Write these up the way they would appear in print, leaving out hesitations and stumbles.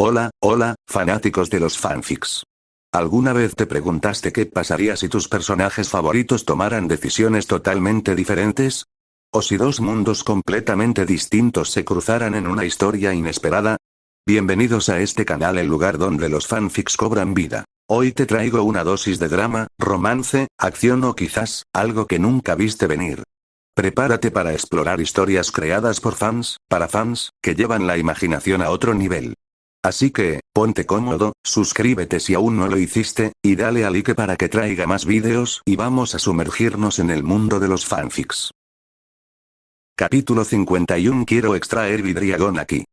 Hola, hola, fanáticos de los fanfics. ¿Alguna vez te preguntaste qué pasaría si tus personajes favoritos tomaran decisiones totalmente diferentes? ¿O si dos mundos completamente distintos se cruzaran en una historia inesperada? Bienvenidos a este canal, el lugar donde los fanfics cobran vida. Hoy te traigo una dosis de drama, romance, acción o quizás, algo que nunca viste venir. Prepárate para explorar historias creadas por fans, para fans, que llevan la imaginación a otro nivel. Así que, ponte cómodo, suscríbete si aún no lo hiciste, y dale a like para que traiga más vídeos y vamos a sumergirnos en el mundo de los fanfics. Capítulo 51. Quiero extraer vidriagón aquí.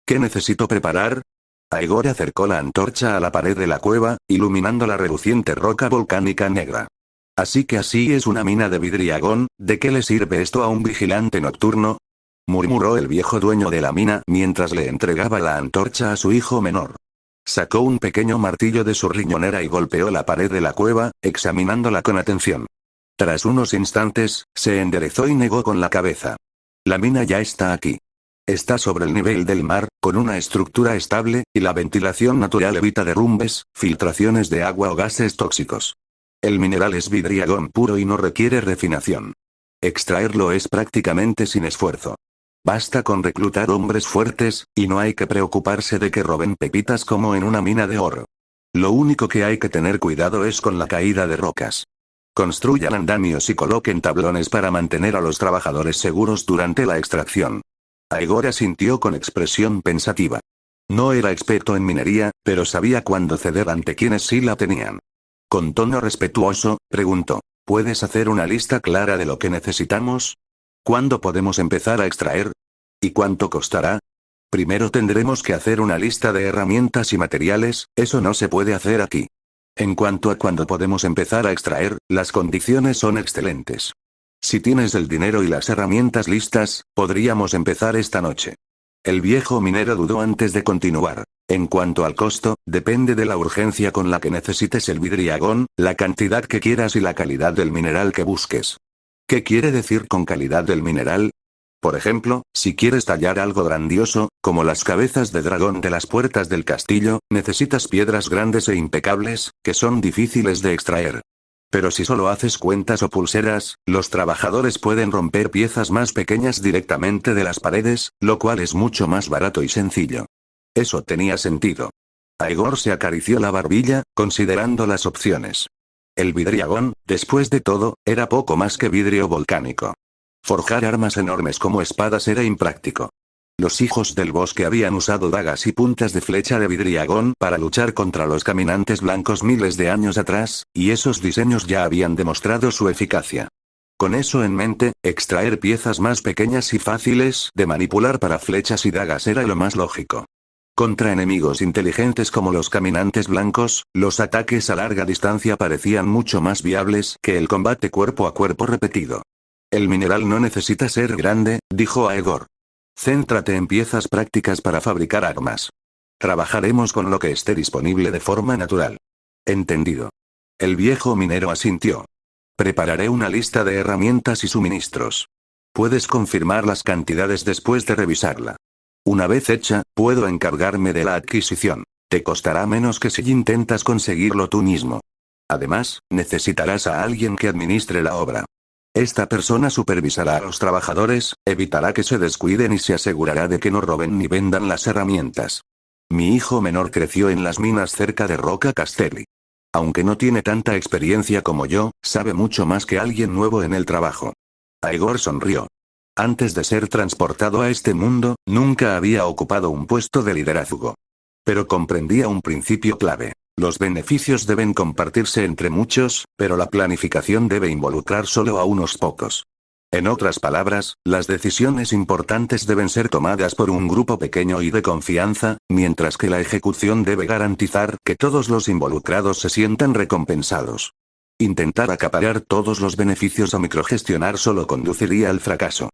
¿Qué necesito preparar? Aegor acercó la antorcha a la pared de la cueva, iluminando la reluciente roca volcánica negra. Así que así es una mina de vidriagón, ¿de qué le sirve esto a un vigilante nocturno?, murmuró el viejo dueño de la mina mientras le entregaba la antorcha a su hijo menor. Sacó un pequeño martillo de su riñonera y golpeó la pared de la cueva, examinándola con atención. Tras unos instantes, se enderezó y negó con la cabeza. La mina ya está aquí. Está sobre el nivel del mar, con una estructura estable, y la ventilación natural evita derrumbes, filtraciones de agua o gases tóxicos. El mineral es vidriagón puro y no requiere refinación. Extraerlo es prácticamente sin esfuerzo. Basta con reclutar hombres fuertes, y no hay que preocuparse de que roben pepitas como en una mina de oro. Lo único que hay que tener cuidado es con la caída de rocas. Construyan andamios y coloquen tablones para mantener a los trabajadores seguros durante la extracción. Aegor asintió con expresión pensativa. No era experto en minería, pero sabía cuándo ceder ante quienes sí la tenían. Con tono respetuoso, preguntó: ¿puedes hacer una lista clara de lo que necesitamos? ¿Cuándo podemos empezar a extraer? ¿Y cuánto costará? Primero tendremos que hacer una lista de herramientas y materiales, eso no se puede hacer aquí. En cuanto a cuándo podemos empezar a extraer, las condiciones son excelentes. Si tienes el dinero y las herramientas listas, podríamos empezar esta noche. El viejo minero dudó antes de continuar. En cuanto al costo, depende de la urgencia con la que necesites el vidriagón, la cantidad que quieras y la calidad del mineral que busques. ¿Qué quiere decir con calidad del mineral? Por ejemplo, si quieres tallar algo grandioso, como las cabezas de dragón de las puertas del castillo, necesitas piedras grandes e impecables, que son difíciles de extraer. Pero si solo haces cuentas o pulseras, los trabajadores pueden romper piezas más pequeñas directamente de las paredes, lo cual es mucho más barato y sencillo. Eso tenía sentido. Aegor se acarició la barbilla, considerando las opciones. El vidriagón, después de todo, era poco más que vidrio volcánico. Forjar armas enormes como espadas era impráctico. Los hijos del bosque habían usado dagas y puntas de flecha de vidriagón para luchar contra los caminantes blancos miles de años atrás, y esos diseños ya habían demostrado su eficacia. Con eso en mente, extraer piezas más pequeñas y fáciles de manipular para flechas y dagas era lo más lógico. Contra enemigos inteligentes como los caminantes blancos, los ataques a larga distancia parecían mucho más viables que el combate cuerpo a cuerpo repetido. El mineral no necesita ser grande, dijo Aegor. Céntrate en piezas prácticas para fabricar armas. Trabajaremos con lo que esté disponible de forma natural. Entendido. El viejo minero asintió. Prepararé una lista de herramientas y suministros. Puedes confirmar las cantidades después de revisarla. Una vez hecha, puedo encargarme de la adquisición. Te costará menos que si intentas conseguirlo tú mismo. Además, necesitarás a alguien que administre la obra. Esta persona supervisará a los trabajadores, evitará que se descuiden y se asegurará de que no roben ni vendan las herramientas. Mi hijo menor creció en las minas cerca de Roca Castelli. Aunque no tiene tanta experiencia como yo, sabe mucho más que alguien nuevo en el trabajo. Aegor sonrió. Antes de ser transportado a este mundo, nunca había ocupado un puesto de liderazgo. Pero comprendía un principio clave. Los beneficios deben compartirse entre muchos, pero la planificación debe involucrar solo a unos pocos. En otras palabras, las decisiones importantes deben ser tomadas por un grupo pequeño y de confianza, mientras que la ejecución debe garantizar que todos los involucrados se sientan recompensados. Intentar acaparar todos los beneficios o microgestionar solo conduciría al fracaso.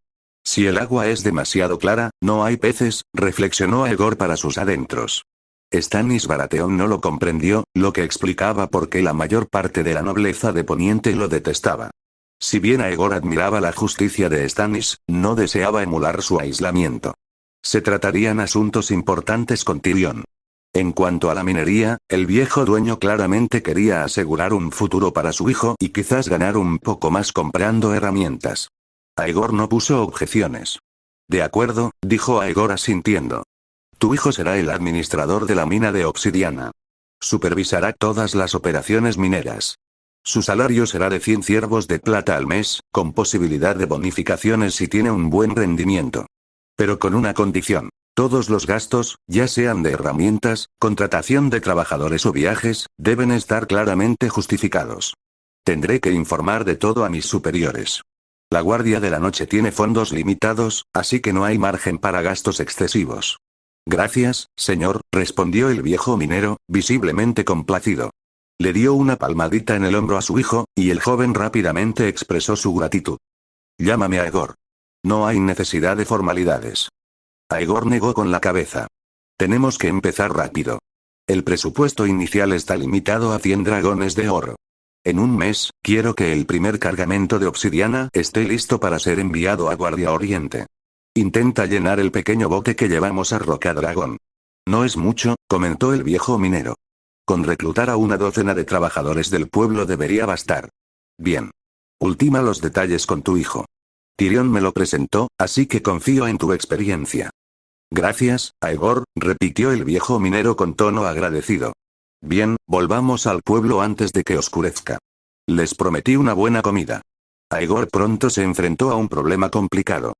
Si el agua es demasiado clara, no hay peces, reflexionó Aegor para sus adentros. Stannis Baratheon no lo comprendió, lo que explicaba por qué la mayor parte de la nobleza de Poniente lo detestaba. Si bien Aegor admiraba la justicia de Stannis, no deseaba emular su aislamiento. Se tratarían asuntos importantes con Tyrion. En cuanto a la minería, el viejo dueño claramente quería asegurar un futuro para su hijo y quizás ganar un poco más comprando herramientas. Aegor no puso objeciones. De acuerdo, dijo Aegor asintiendo. Tu hijo será el administrador de la mina de obsidiana. Supervisará todas las operaciones mineras. Su salario será de 100 ciervos de plata al mes, con posibilidad de bonificaciones si tiene un buen rendimiento. Pero con una condición. Todos los gastos, ya sean de herramientas, contratación de trabajadores o viajes, deben estar claramente justificados. Tendré que informar de todo a mis superiores. La Guardia de la Noche tiene fondos limitados, así que no hay margen para gastos excesivos. Gracias, señor, respondió el viejo minero, visiblemente complacido. Le dio una palmadita en el hombro a su hijo, y el joven rápidamente expresó su gratitud. Llámame Aegor. No hay necesidad de formalidades. Aegor negó con la cabeza. Tenemos que empezar rápido. El presupuesto inicial está limitado a 100 dragones de oro. En un mes, quiero que el primer cargamento de obsidiana esté listo para ser enviado a Guardia Oriente. Intenta llenar el pequeño bote que llevamos a Rocadragón. No es mucho, comentó el viejo minero. Con reclutar a una docena de trabajadores del pueblo debería bastar. Bien. Ultima los detalles con tu hijo. Tyrion me lo presentó, así que confío en tu experiencia. Gracias, Aegor, repitió el viejo minero con tono agradecido. Bien, volvamos al pueblo antes de que oscurezca. Les prometí una buena comida. Aegor pronto se enfrentó a un problema complicado.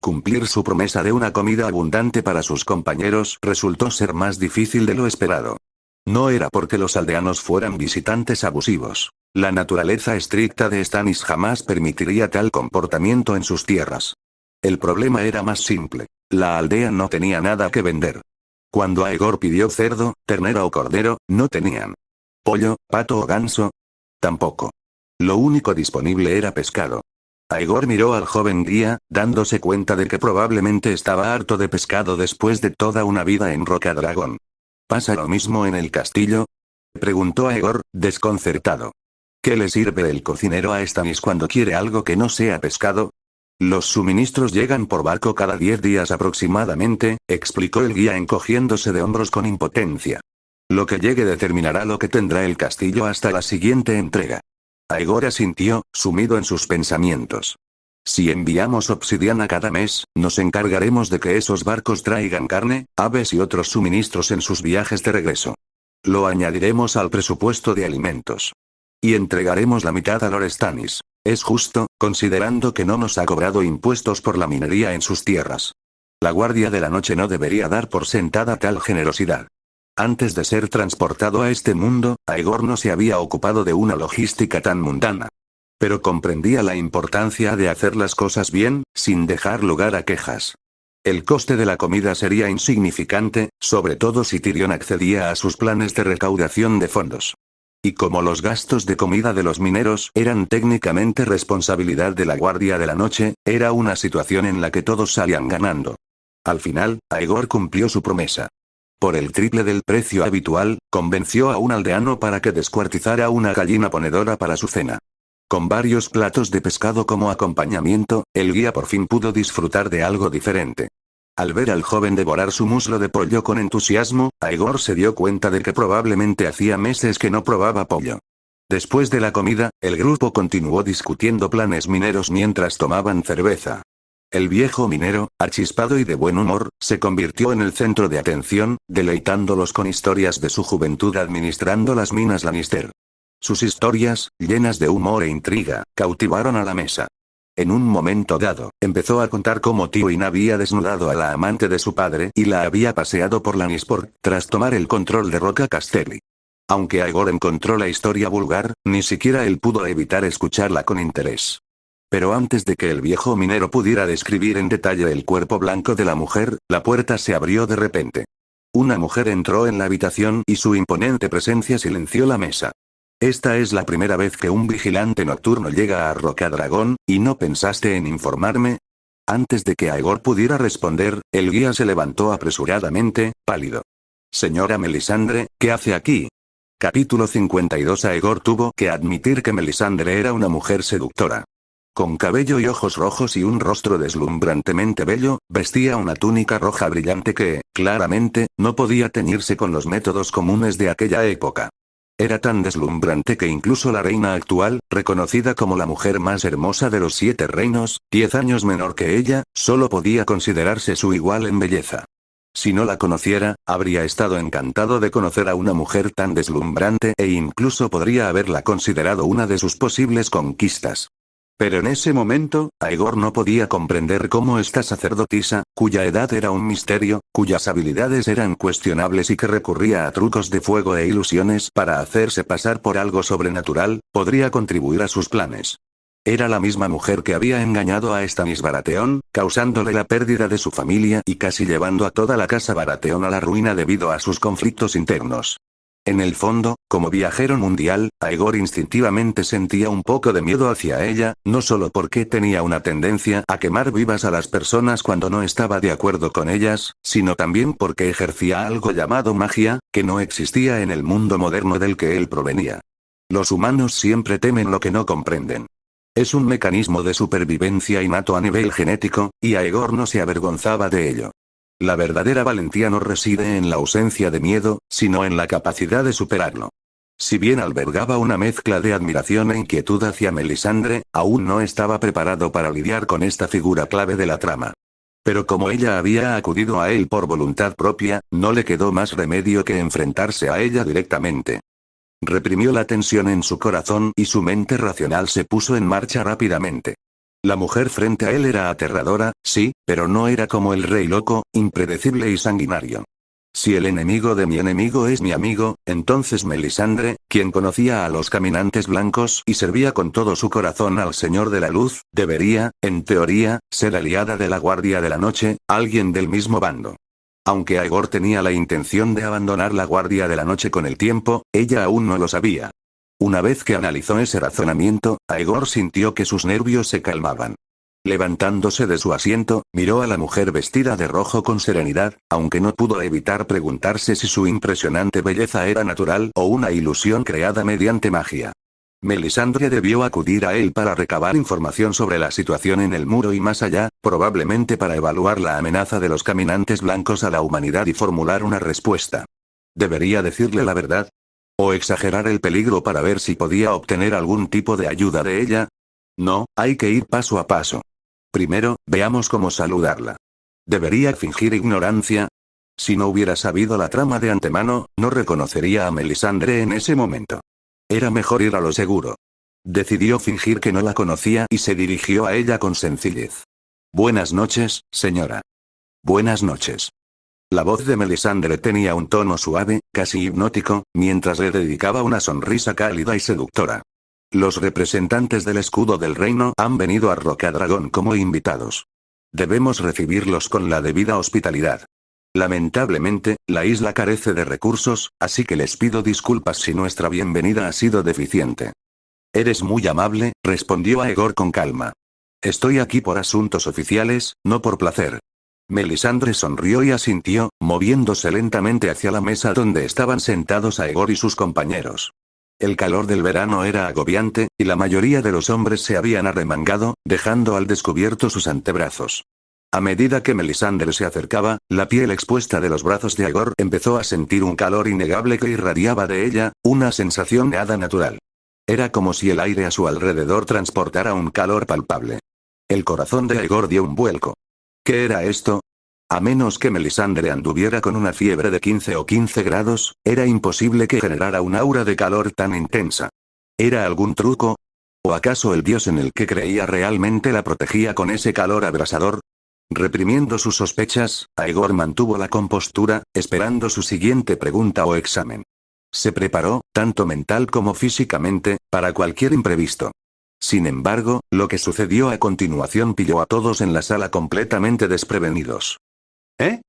Cumplir su promesa de una comida abundante para sus compañeros resultó ser más difícil de lo esperado. No era porque los aldeanos fueran visitantes abusivos. La naturaleza estricta de Stannis jamás permitiría tal comportamiento en sus tierras. El problema era más simple. La aldea no tenía nada que vender. Cuando Aegor pidió cerdo, ternera o cordero, no tenían. Pollo, pato o ganso. Tampoco. Lo único disponible era pescado. Aegor miró al joven guía, dándose cuenta de que probablemente estaba harto de pescado después de toda una vida en Rocadragón. ¿Pasa lo mismo en el castillo?, preguntó Aegor, desconcertado. ¿Qué le sirve el cocinero a Stannis cuando quiere algo que no sea pescado? Los suministros llegan por barco cada 10 días aproximadamente, explicó el guía encogiéndose de hombros con impotencia. Lo que llegue determinará lo que tendrá el castillo hasta la siguiente entrega. Aegor asintió, sumido en sus pensamientos. Si enviamos obsidiana cada mes, nos encargaremos de que esos barcos traigan carne, aves y otros suministros en sus viajes de regreso. Lo añadiremos al presupuesto de alimentos. Y entregaremos la mitad a Lord Stannis. Es justo, considerando que no nos ha cobrado impuestos por la minería en sus tierras. La Guardia de la Noche no debería dar por sentada tal generosidad. Antes de ser transportado a este mundo, Aegor no se había ocupado de una logística tan mundana. Pero comprendía la importancia de hacer las cosas bien, sin dejar lugar a quejas. El coste de la comida sería insignificante, sobre todo si Tyrion accedía a sus planes de recaudación de fondos. Y como los gastos de comida de los mineros eran técnicamente responsabilidad de la Guardia de la Noche, era una situación en la que todos salían ganando. Al final, Aegor cumplió su promesa. Por el triple del precio habitual, convenció a un aldeano para que descuartizara una gallina ponedora para su cena. Con varios platos de pescado como acompañamiento, el guía por fin pudo disfrutar de algo diferente. Al ver al joven devorar su muslo de pollo con entusiasmo, Aegor se dio cuenta de que probablemente hacía meses que no probaba pollo. Después de la comida, el grupo continuó discutiendo planes mineros mientras tomaban cerveza. El viejo minero, achispado y de buen humor, se convirtió en el centro de atención, deleitándolos con historias de su juventud administrando las minas Lannister. Sus historias, llenas de humor e intriga, cautivaron a la mesa. En un momento dado, empezó a contar cómo Tywin había desnudado a la amante de su padre y la había paseado por Lannisport, tras tomar el control de Roca Casterly. Aunque Aegor encontró la historia vulgar, ni siquiera él pudo evitar escucharla con interés. Pero antes de que el viejo minero pudiera describir en detalle el cuerpo blanco de la mujer, la puerta se abrió de repente. Una mujer entró en la habitación y su imponente presencia silenció la mesa. Esta es la primera vez que un vigilante nocturno llega a Rocadragón, ¿y no pensaste en informarme? Antes de que Aegor pudiera responder, el guía se levantó apresuradamente, pálido. Señora Melisandre, ¿qué hace aquí? Capítulo 52. Aegor tuvo que admitir que Melisandre era una mujer seductora. con cabello y ojos rojos y un rostro deslumbrantemente bello, vestía una túnica roja brillante que, claramente, no podía teñirse con los métodos comunes de aquella época. Era tan deslumbrante que incluso la reina actual, reconocida como la mujer más hermosa de los 7 reinos, 10 años menor que ella, solo podía considerarse su igual en belleza. Si no la conociera, habría estado encantado de conocer a una mujer tan deslumbrante e incluso podría haberla considerado una de sus posibles conquistas. Pero en ese momento, Aegor no podía comprender cómo esta sacerdotisa, cuya edad era un misterio, cuyas habilidades eran cuestionables y que recurría a trucos de fuego e ilusiones para hacerse pasar por algo sobrenatural, podría contribuir a sus planes. Era la misma mujer que había engañado a esta Miss Baratheon, causándole la pérdida de su familia y casi llevando a toda la casa Baratheon a la ruina debido a sus conflictos internos. En el fondo, como viajero mundial, Aegor instintivamente sentía un poco de miedo hacia ella, no solo porque tenía una tendencia a quemar vivas a las personas cuando no estaba de acuerdo con ellas, sino también porque ejercía algo llamado magia, que no existía en el mundo moderno del que él provenía. Los humanos siempre temen lo que no comprenden. Es un mecanismo de supervivencia innato a nivel genético, y Aegor no se avergonzaba de ello. La verdadera valentía no reside en la ausencia de miedo, sino en la capacidad de superarlo. Si bien albergaba una mezcla de admiración e inquietud hacia Melisandre, aún no estaba preparado para lidiar con esta figura clave de la trama. Pero como ella había acudido a él por voluntad propia, no le quedó más remedio que enfrentarse a ella directamente. Reprimió la tensión en su corazón y su mente racional se puso en marcha rápidamente. La mujer frente a él era aterradora, sí, pero no era como el rey loco, impredecible y sanguinario. Si el enemigo de mi enemigo es mi amigo, entonces Melisandre, quien conocía a los caminantes blancos y servía con todo su corazón al Señor de la Luz, debería, en teoría, ser aliada de la Guardia de la Noche, alguien del mismo bando. Aunque Aegor tenía la intención de abandonar la Guardia de la Noche con el tiempo, ella aún no lo sabía. Una vez que analizó ese razonamiento, Aegor sintió que sus nervios se calmaban. Levantándose de su asiento, miró a la mujer vestida de rojo con serenidad, aunque no pudo evitar preguntarse si su impresionante belleza era natural o una ilusión creada mediante magia. Melisandre debió acudir a él para recabar información sobre la situación en el muro y más allá, probablemente para evaluar la amenaza de los caminantes blancos a la humanidad y formular una respuesta. ¿Debería decirle la verdad? ¿O exagerar el peligro para ver si podía obtener algún tipo de ayuda de ella? No, hay que ir paso a paso. Primero, veamos cómo saludarla. ¿Debería fingir ignorancia? Si no hubiera sabido la trama de antemano, no reconocería a Melisandre en ese momento. Era mejor ir a lo seguro. Decidió fingir que no la conocía y se dirigió a ella con sencillez. Buenas noches, señora. Buenas noches. La voz de Melisandre tenía un tono suave, casi hipnótico, mientras le dedicaba una sonrisa cálida y seductora. Los representantes del escudo del reino han venido a Rocadragón como invitados. Debemos recibirlos con la debida hospitalidad. Lamentablemente, la isla carece de recursos, así que les pido disculpas si nuestra bienvenida ha sido deficiente. Eres muy amable, respondió Aegor con calma. Estoy aquí por asuntos oficiales, no por placer. Melisandre sonrió y asintió, moviéndose lentamente hacia la mesa donde estaban sentados Aegor y sus compañeros. El calor del verano era agobiante, y la mayoría de los hombres se habían arremangado, dejando al descubierto sus antebrazos. A medida que Melisandre se acercaba, la piel expuesta de los brazos de Aegor empezó a sentir un calor innegable que irradiaba de ella, una sensación nada natural. Era como si el aire a su alrededor transportara un calor palpable. El corazón de Aegor dio un vuelco. ¿Qué era esto? A menos que Melisandre anduviera con una fiebre de 15 o 15 grados, era imposible que generara un aura de calor tan intensa. ¿Era algún truco? ¿O acaso el dios en el que creía realmente la protegía con ese calor abrasador? Reprimiendo sus sospechas, Aegor mantuvo la compostura, esperando su siguiente pregunta o examen. Se preparó, tanto mental como físicamente, para cualquier imprevisto. Sin embargo, lo que sucedió a continuación pilló a todos en la sala completamente desprevenidos. ¿Eh?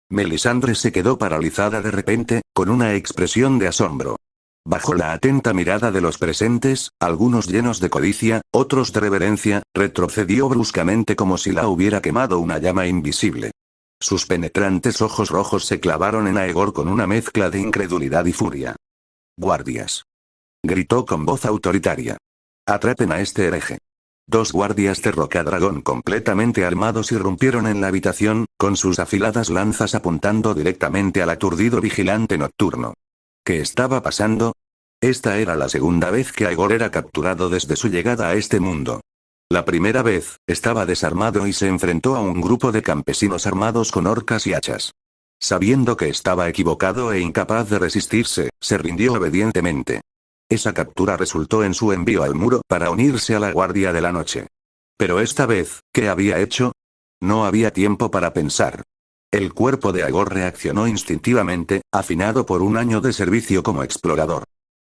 Melisandre se quedó paralizada de repente, con una expresión de asombro. Bajo la atenta mirada de los presentes, algunos llenos de codicia, otros de reverencia, retrocedió bruscamente como si la hubiera quemado una llama invisible. Sus penetrantes ojos rojos se clavaron en Aegor con una mezcla de incredulidad y furia. «Guardias», gritó con voz autoritaria. «Atrapen a este hereje». Dos guardias de Rocadragón completamente armados irrumpieron en la habitación, con sus afiladas lanzas apuntando directamente al aturdido vigilante nocturno. ¿Qué estaba pasando? Esta era la segunda vez que Aegor era capturado desde su llegada a este mundo. La primera vez, estaba desarmado y se enfrentó a un grupo de campesinos armados con horcas y hachas. Sabiendo que estaba equivocado e incapaz de resistirse, se rindió obedientemente. Esa captura resultó en su envío al muro para unirse a la Guardia de la Noche. Pero esta vez, ¿qué había hecho? No había tiempo para pensar. El cuerpo de Aegor reaccionó instintivamente, afinado por un año de servicio como explorador.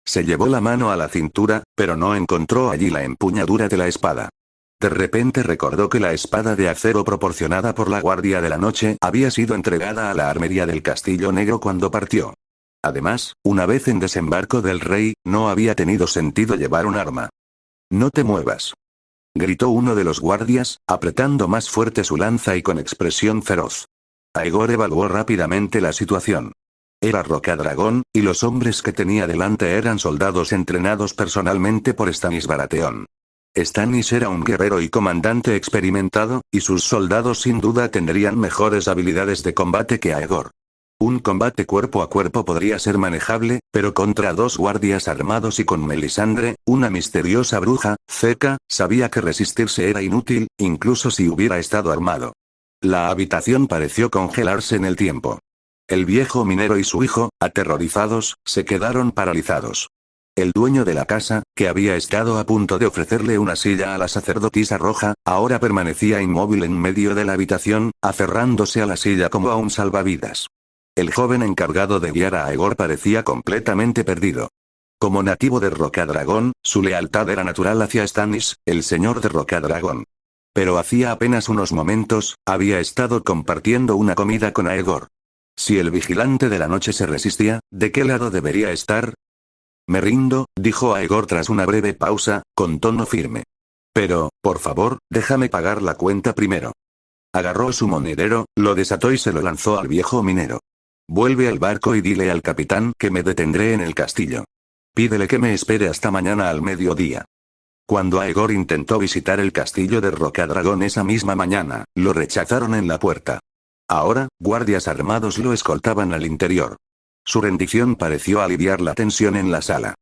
Se llevó la mano a la cintura, pero no encontró allí la empuñadura de la espada. De repente recordó que la espada de acero proporcionada por la Guardia de la Noche había sido entregada a la armería del Castillo Negro cuando partió. Además, una vez en desembarco del rey, no había tenido sentido llevar un arma. «No te muevas», gritó uno de los guardias, apretando más fuerte su lanza y con expresión feroz. Aegor evaluó rápidamente la situación. Era Rocadragón, y los hombres que tenía delante eran soldados entrenados personalmente por Stannis Baratheon. Stannis era un guerrero y comandante experimentado, y sus soldados sin duda tendrían mejores habilidades de combate que Aegor. Un combate cuerpo a cuerpo podría ser manejable, pero contra dos guardias armados y con Melisandre, una misteriosa bruja, Zeka, sabía que resistirse era inútil, incluso si hubiera estado armado. La habitación pareció congelarse en el tiempo. El viejo minero y su hijo, aterrorizados, se quedaron paralizados. El dueño de la casa, que había estado a punto de ofrecerle una silla a la sacerdotisa roja, ahora permanecía inmóvil en medio de la habitación, aferrándose a la silla como a un salvavidas. El joven encargado de guiar a Aegor parecía completamente perdido. Como nativo de Rocadragón, su lealtad era natural hacia Stannis, el señor de Rocadragón. Pero hacía apenas unos momentos, había estado compartiendo una comida con Aegor. Si el vigilante de la noche se resistía, ¿de qué lado debería estar? «Me rindo», dijo Aegor tras una breve pausa, con tono firme. «Pero, por favor, déjame pagar la cuenta primero». Agarró su monedero, lo desató y se lo lanzó al viejo minero. «Vuelve al barco y dile al capitán que me detendré en el castillo. Pídele que me espere hasta mañana al mediodía». Cuando Aegor intentó visitar el castillo de Rocadragón esa misma mañana, lo rechazaron en la puerta. Ahora, guardias armados lo escoltaban al interior. Su rendición pareció aliviar la tensión en la sala.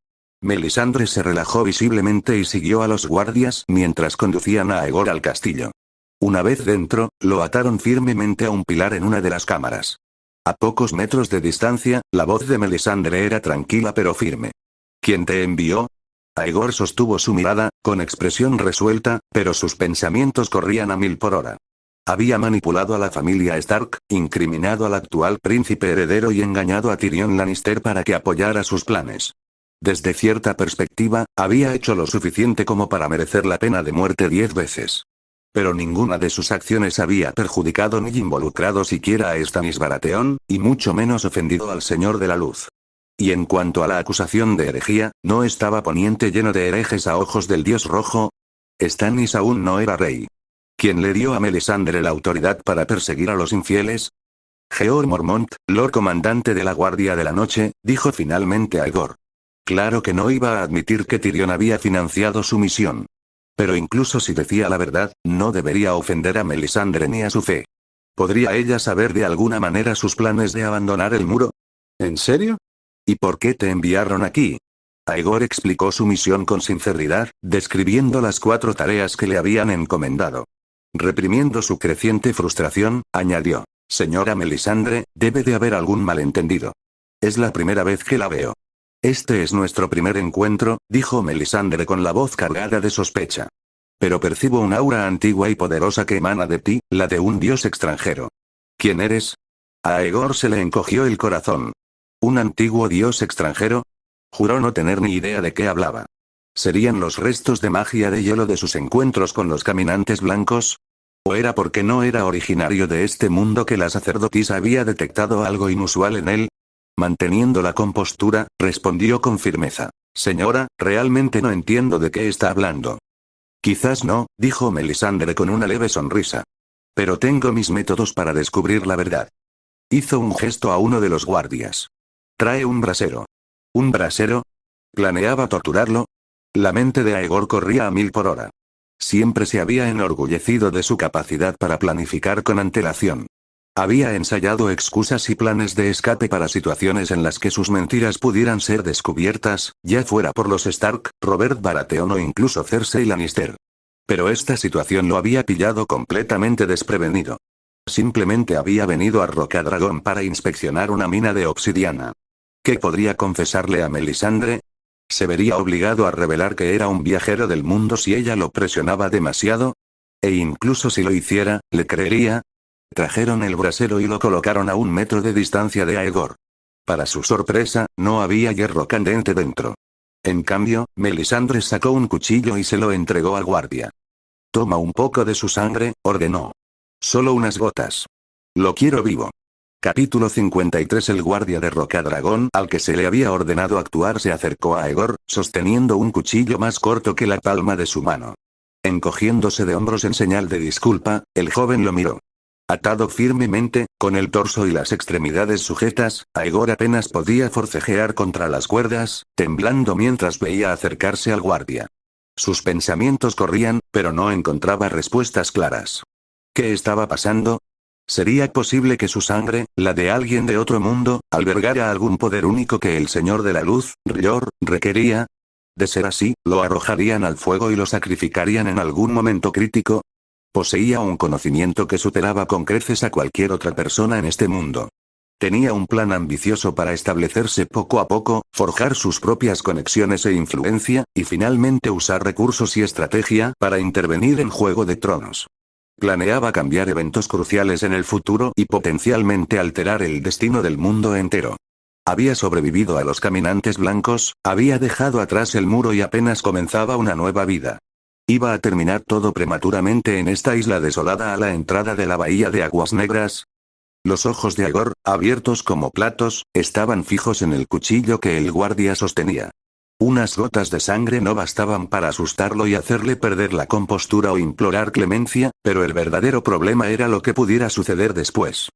Melisandre se relajó visiblemente y siguió a los guardias mientras conducían a Aegor al castillo. Una vez dentro, lo ataron firmemente a un pilar en una de las cámaras. A pocos metros de distancia, la voz de Melisandre era tranquila pero firme. «¿Quién te envió?» Aegor sostuvo su mirada, con expresión resuelta, pero sus pensamientos corrían a 1000 por hora. Había manipulado a la familia Stark, incriminado al actual príncipe heredero y engañado a Tyrion Lannister para que apoyara sus planes. Desde cierta perspectiva, había hecho lo suficiente como para merecer la pena de muerte 10 veces. Pero ninguna de sus acciones había perjudicado ni involucrado siquiera a Stannis Baratheon, y mucho menos ofendido al Señor de la Luz. Y en cuanto a la acusación de herejía, ¿no estaba Poniente lleno de herejes a ojos del Dios Rojo? Stannis aún no era rey. ¿Quién le dio a Melisandre la autoridad para perseguir a los infieles? Jeor Mormont, Lord Comandante de la Guardia de la Noche, dijo finalmente a Aegor. Claro que no iba a admitir que Tyrion había financiado su misión. Pero incluso si decía la verdad, no debería ofender a Melisandre ni a su fe. ¿Podría ella saber de alguna manera sus planes de abandonar el muro? ¿En serio? ¿Y por qué te enviaron aquí? Aegor explicó su misión con sinceridad, describiendo las 4 tareas que le habían encomendado. Reprimiendo su creciente frustración, añadió. «Señora Melisandre, debe de haber algún malentendido. Es la primera vez que la veo». «Este es nuestro primer encuentro», dijo Melisandre con la voz cargada de sospecha. «Pero percibo un aura antigua y poderosa que emana de ti, la de un dios extranjero. ¿Quién eres?» A Aegor se le encogió el corazón. ¿Un antiguo dios extranjero? Juró no tener ni idea de qué hablaba. ¿Serían los restos de magia de hielo de sus encuentros con los caminantes blancos? ¿O era porque no era originario de este mundo que la sacerdotisa había detectado algo inusual en él? Manteniendo la compostura, respondió con firmeza. «Señora, realmente no entiendo de qué está hablando». «Quizás no», dijo Melisandre con una leve sonrisa. «Pero tengo mis métodos para descubrir la verdad». Hizo un gesto a uno de los guardias. «Trae un brasero». ¿Un brasero? ¿Planeaba torturarlo? La mente de Aegor corría a 1000 por hora. Siempre se había enorgullecido de su capacidad para planificar con antelación. Había ensayado excusas y planes de escape para situaciones en las que sus mentiras pudieran ser descubiertas, ya fuera por los Stark, Robert Baratheon o incluso Cersei Lannister. Pero esta situación lo había pillado completamente desprevenido. Simplemente había venido a Rocadragón para inspeccionar una mina de obsidiana. ¿Qué podría confesarle a Melisandre? ¿Se vería obligado a revelar que era un viajero del mundo si ella lo presionaba demasiado? E incluso si lo hiciera, ¿le creería? Trajeron el brasero y lo colocaron a 1 metro de distancia de Aegor. Para su sorpresa, no había hierro candente dentro. En cambio, Melisandre sacó un cuchillo y se lo entregó al guardia. «Toma un poco de su sangre», ordenó. «Solo unas gotas. Lo quiero vivo». Capítulo 53. El guardia de Rocadragón, al que se le había ordenado actuar, se acercó a Aegor, sosteniendo un cuchillo más corto que la palma de su mano. Encogiéndose de hombros en señal de disculpa, el joven lo miró. Atado firmemente, con el torso y las extremidades sujetas, Aegor apenas podía forcejear contra las cuerdas, temblando mientras veía acercarse al guardia. Sus pensamientos corrían, pero no encontraba respuestas claras. ¿Qué estaba pasando? ¿Sería posible que su sangre, la de alguien de otro mundo, albergara algún poder único que el Señor de la Luz, R'hllor, requería? De ser así, ¿lo arrojarían al fuego y lo sacrificarían en algún momento crítico? Poseía un conocimiento que superaba con creces a cualquier otra persona en este mundo. Tenía un plan ambicioso para establecerse poco a poco, forjar sus propias conexiones e influencia, y finalmente usar recursos y estrategia para intervenir en Juego de Tronos. Planeaba cambiar eventos cruciales en el futuro y potencialmente alterar el destino del mundo entero. Había sobrevivido a los caminantes blancos, había dejado atrás el muro y apenas comenzaba una nueva vida. ¿Iba a terminar todo prematuramente en esta isla desolada a la entrada de la bahía de Aguas Negras? Los ojos de Aegor, abiertos como platos, estaban fijos en el cuchillo que el guardia sostenía. Unas gotas de sangre no bastaban para asustarlo y hacerle perder la compostura o implorar clemencia, pero el verdadero problema era lo que pudiera suceder después.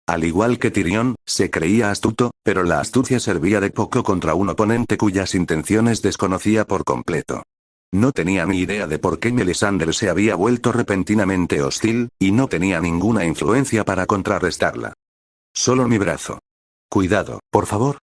Al igual que Tyrion, se creía astuto, pero la astucia servía de poco contra un oponente cuyas intenciones desconocía por completo. No tenía ni idea de por qué Melisandre se había vuelto repentinamente hostil, y no tenía ninguna influencia para contrarrestarla. «Solo mi brazo. Cuidado, por favor»,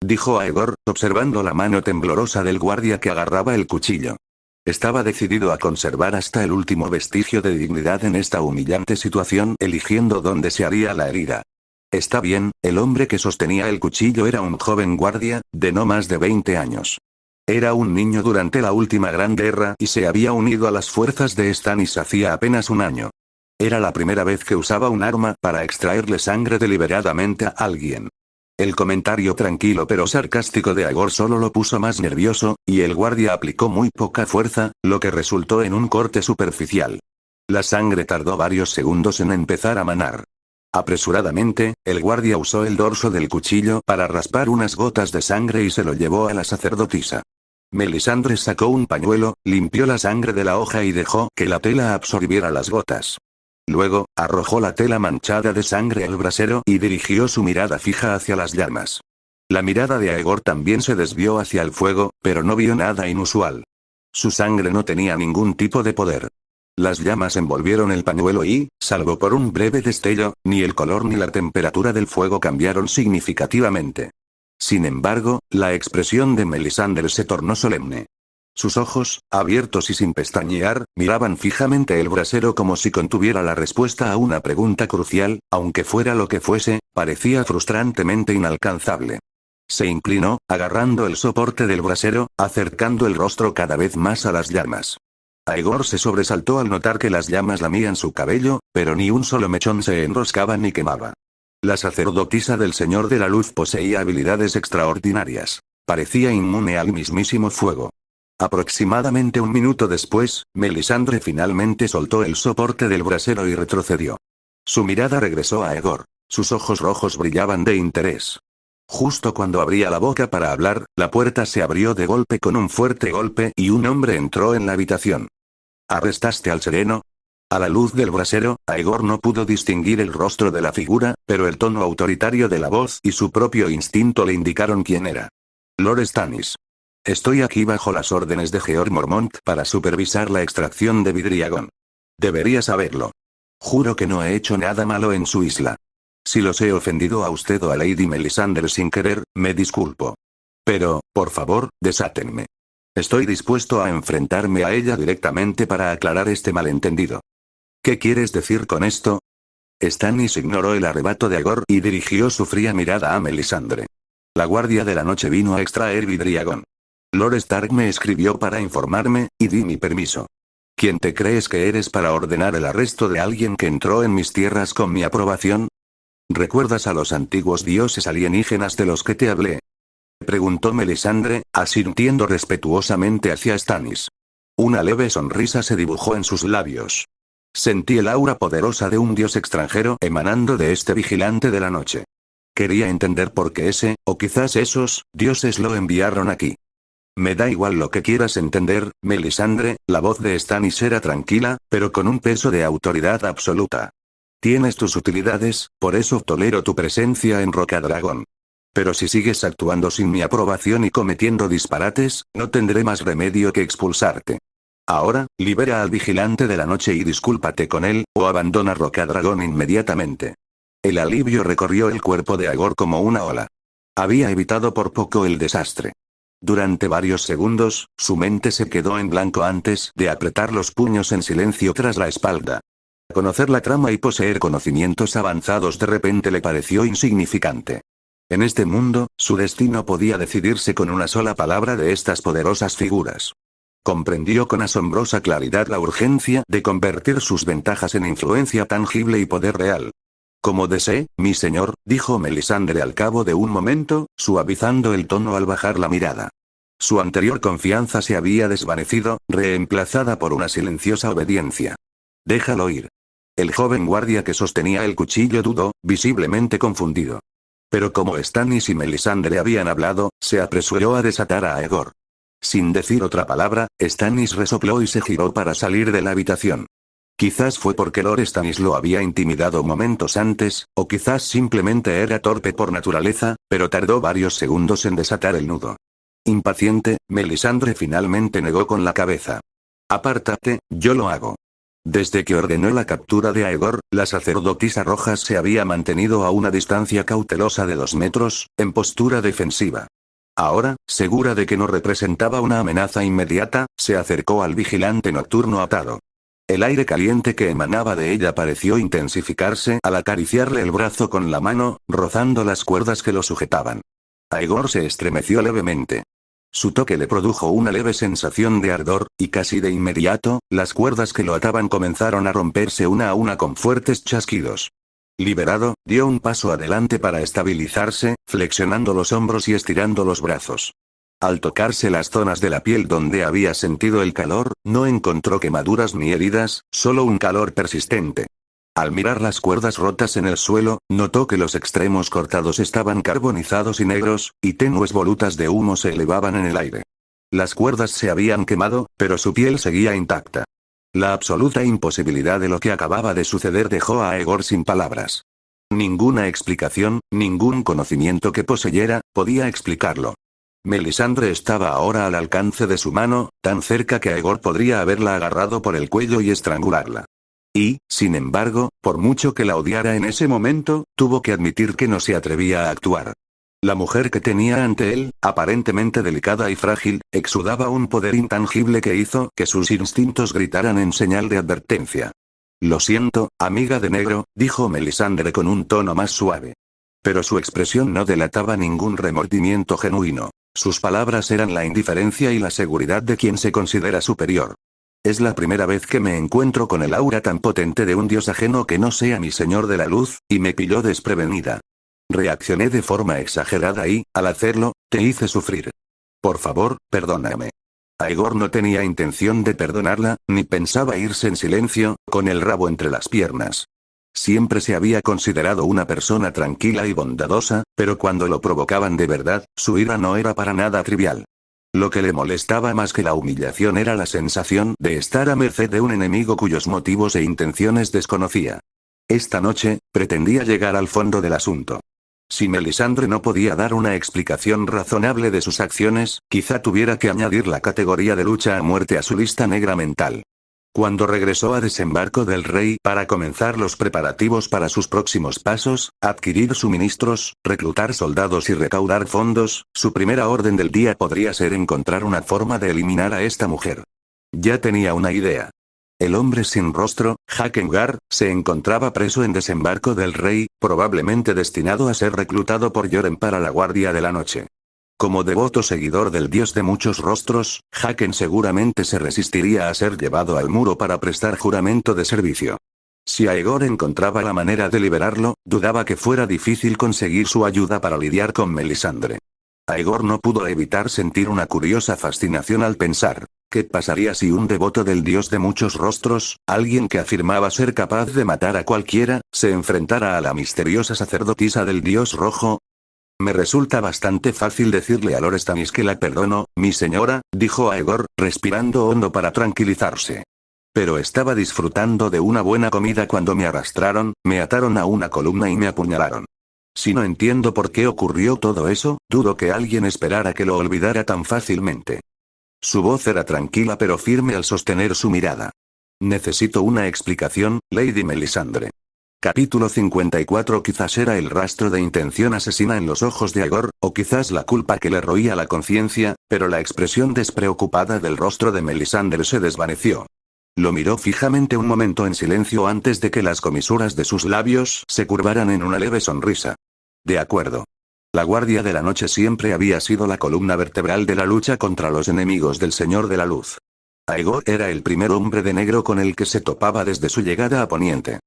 dijo Aegor, observando la mano temblorosa del guardia que agarraba el cuchillo. Estaba decidido a conservar hasta el último vestigio de dignidad en esta humillante situación, eligiendo dónde se haría la herida. Está bien, el hombre que sostenía el cuchillo era un joven guardia, de no más de 20 años. Era un niño durante la última gran guerra y se había unido a las fuerzas de Stannis hacía apenas un año. Era la primera vez que usaba un arma para extraerle sangre deliberadamente a alguien. El comentario tranquilo pero sarcástico de Aegor solo lo puso más nervioso, y el guardia aplicó muy poca fuerza, lo que resultó en un corte superficial. La sangre tardó varios segundos en empezar a manar. Apresuradamente, el guardia usó el dorso del cuchillo para raspar unas gotas de sangre y se lo llevó a la sacerdotisa. Melisandre sacó un pañuelo, limpió la sangre de la hoja y dejó que la tela absorbiera las gotas. Luego, arrojó la tela manchada de sangre al brasero y dirigió su mirada fija hacia las llamas. La mirada de Aegor también se desvió hacia el fuego, pero no vio nada inusual. Su sangre no tenía ningún tipo de poder. Las llamas envolvieron el pañuelo y, salvo por un breve destello, ni el color ni la temperatura del fuego cambiaron significativamente. Sin embargo, la expresión de Melisandre se tornó solemne. Sus ojos, abiertos y sin pestañear, miraban fijamente el brasero como si contuviera la respuesta a una pregunta crucial, aunque fuera lo que fuese, parecía frustrantemente inalcanzable. Se inclinó, agarrando el soporte del brasero, acercando el rostro cada vez más a las llamas. Aegor se sobresaltó al notar que las llamas lamían su cabello, pero ni un solo mechón se enroscaba ni quemaba. La sacerdotisa del Señor de la Luz poseía habilidades extraordinarias. Parecía inmune al mismísimo fuego. Aproximadamente un minuto después, Melisandre finalmente soltó el soporte del brasero y retrocedió. Su mirada regresó a Aegor. Sus ojos rojos brillaban de interés. Justo cuando abría la boca para hablar, la puerta se abrió de golpe con un fuerte golpe y un hombre entró en la habitación. ¿Arrestaste al sereno? A la luz del brasero, Aegor no pudo distinguir el rostro de la figura, pero el tono autoritario de la voz y su propio instinto le indicaron quién era. Lord Stannis. Estoy aquí bajo las órdenes de Georg Mormont para supervisar la extracción de Vidriagón. Debería saberlo. Juro que no he hecho nada malo en su isla. Si los he ofendido a usted o a Lady Melisandre sin querer, me disculpo. Pero, por favor, desátenme. Estoy dispuesto a enfrentarme a ella directamente para aclarar este malentendido. ¿Qué quieres decir con esto? Stannis ignoró el arrebato de Aegor y dirigió su fría mirada a Melisandre. La guardia de la noche vino a extraer Vidriagón. Lord Stark me escribió para informarme, y di mi permiso. ¿Quién te crees que eres para ordenar el arresto de alguien que entró en mis tierras con mi aprobación? ¿Recuerdas a los antiguos dioses alienígenas de los que te hablé? Preguntó Melisandre, asintiendo respetuosamente hacia Stannis. Una leve sonrisa se dibujó en sus labios. Sentí el aura poderosa de un dios extranjero emanando de este vigilante de la noche. Quería entender por qué ese, o quizás esos, dioses lo enviaron aquí. Me da igual lo que quieras entender, Melisandre. La voz de Stannis era tranquila, pero con un peso de autoridad absoluta. Tienes tus utilidades, por eso tolero tu presencia en Rocadragón. Pero si sigues actuando sin mi aprobación y cometiendo disparates, no tendré más remedio que expulsarte. Ahora, libera al vigilante de la noche y discúlpate con él, o abandona Rocadragón inmediatamente. El alivio recorrió el cuerpo de Aegor como una ola. Había evitado por poco el desastre. Durante varios segundos, su mente se quedó en blanco antes de apretar los puños en silencio tras la espalda. Conocer la trama y poseer conocimientos avanzados de repente le pareció insignificante. En este mundo, su destino podía decidirse con una sola palabra de estas poderosas figuras. Comprendió con asombrosa claridad la urgencia de convertir sus ventajas en influencia tangible y poder real. Como desee, mi señor, dijo Melisandre al cabo de un momento, suavizando el tono al bajar la mirada. Su anterior confianza se había desvanecido, reemplazada por una silenciosa obediencia. Déjalo ir. El joven guardia que sostenía el cuchillo dudó, visiblemente confundido. Pero como Stannis y Melisandre habían hablado, se apresuró a desatar a Aegor. Sin decir otra palabra, Stannis resopló y se giró para salir de la habitación. Quizás fue porque Lord Stannis lo había intimidado momentos antes, o quizás simplemente era torpe por naturaleza, pero tardó varios segundos en desatar el nudo. Impaciente, Melisandre finalmente negó con la cabeza. Apártate, yo lo hago. Desde que ordenó la captura de Aegor, la sacerdotisa Rojas se había mantenido a una distancia cautelosa de 2 metros, en postura defensiva. Ahora, segura de que no representaba una amenaza inmediata, se acercó al vigilante nocturno atado. El aire caliente que emanaba de ella pareció intensificarse al acariciarle el brazo con la mano, rozando las cuerdas que lo sujetaban. Aegor se estremeció levemente. Su toque le produjo una leve sensación de ardor, y casi de inmediato, las cuerdas que lo ataban comenzaron a romperse una a una con fuertes chasquidos. Liberado, dio un paso adelante para estabilizarse, flexionando los hombros y estirando los brazos. Al tocarse las zonas de la piel donde había sentido el calor, no encontró quemaduras ni heridas, solo un calor persistente. Al mirar las cuerdas rotas en el suelo, notó que los extremos cortados estaban carbonizados y negros, y tenues volutas de humo se elevaban en el aire. Las cuerdas se habían quemado, pero su piel seguía intacta. La absoluta imposibilidad de lo que acababa de suceder dejó a Aegor sin palabras. Ninguna explicación, ningún conocimiento que poseyera, podía explicarlo. Melisandre estaba ahora al alcance de su mano, tan cerca que Aegor podría haberla agarrado por el cuello y estrangularla. Y, sin embargo, por mucho que la odiara en ese momento, tuvo que admitir que no se atrevía a actuar. La mujer que tenía ante él, aparentemente delicada y frágil, exudaba un poder intangible que hizo que sus instintos gritaran en señal de advertencia. Lo siento, amiga de negro, dijo Melisandre con un tono más suave. Pero su expresión no delataba ningún remordimiento genuino. Sus palabras eran la indiferencia y la seguridad de quien se considera superior. Es la primera vez que me encuentro con el aura tan potente de un dios ajeno que no sea mi señor de la luz, y me pilló desprevenida. Reaccioné de forma exagerada y, al hacerlo, te hice sufrir. Por favor, perdóname. Aegor no tenía intención de perdonarla, ni pensaba irse en silencio, con el rabo entre las piernas. Siempre se había considerado una persona tranquila y bondadosa, pero cuando lo provocaban de verdad, su ira no era para nada trivial. Lo que le molestaba más que la humillación era la sensación de estar a merced de un enemigo cuyos motivos e intenciones desconocía. Esta noche, pretendía llegar al fondo del asunto. Si Melisandre no podía dar una explicación razonable de sus acciones, quizá tuviera que añadir la categoría de lucha a muerte a su lista negra mental. Cuando regresó a Desembarco del Rey para comenzar los preparativos para sus próximos pasos, adquirir suministros, reclutar soldados y recaudar fondos, su primera orden del día podría ser encontrar una forma de eliminar a esta mujer. Ya tenía una idea. El hombre sin rostro, Hakengar, se encontraba preso en Desembarco del Rey, probablemente destinado a ser reclutado por Yoren para la Guardia de la Noche. Como devoto seguidor del dios de muchos rostros, Haken seguramente se resistiría a ser llevado al muro para prestar juramento de servicio. Si Aegor encontraba la manera de liberarlo, dudaba que fuera difícil conseguir su ayuda para lidiar con Melisandre. Aegor no pudo evitar sentir una curiosa fascinación al pensar, ¿qué pasaría si un devoto del dios de muchos rostros, alguien que afirmaba ser capaz de matar a cualquiera, se enfrentara a la misteriosa sacerdotisa del dios rojo? Me resulta bastante fácil decirle a Lord Stannis que la perdono, mi señora, dijo Aegor, respirando hondo para tranquilizarse. Pero estaba disfrutando de una buena comida cuando me arrastraron, me ataron a una columna y me apuñalaron. Si no entiendo por qué ocurrió todo eso, dudo que alguien esperara que lo olvidara tan fácilmente. Su voz era tranquila pero firme al sostener su mirada. Necesito una explicación, Lady Melisandre. Capítulo 54. Quizás era el rastro de intención asesina en los ojos de Aegor, o quizás la culpa que le roía la conciencia, pero la expresión despreocupada del rostro de Melisandre se desvaneció. Lo miró fijamente un momento en silencio antes de que las comisuras de sus labios se curvaran en una leve sonrisa. De acuerdo. La Guardia de la Noche siempre había sido la columna vertebral de la lucha contra los enemigos del Señor de la Luz. Aegor era el primer hombre de negro con el que se topaba desde su llegada a Poniente.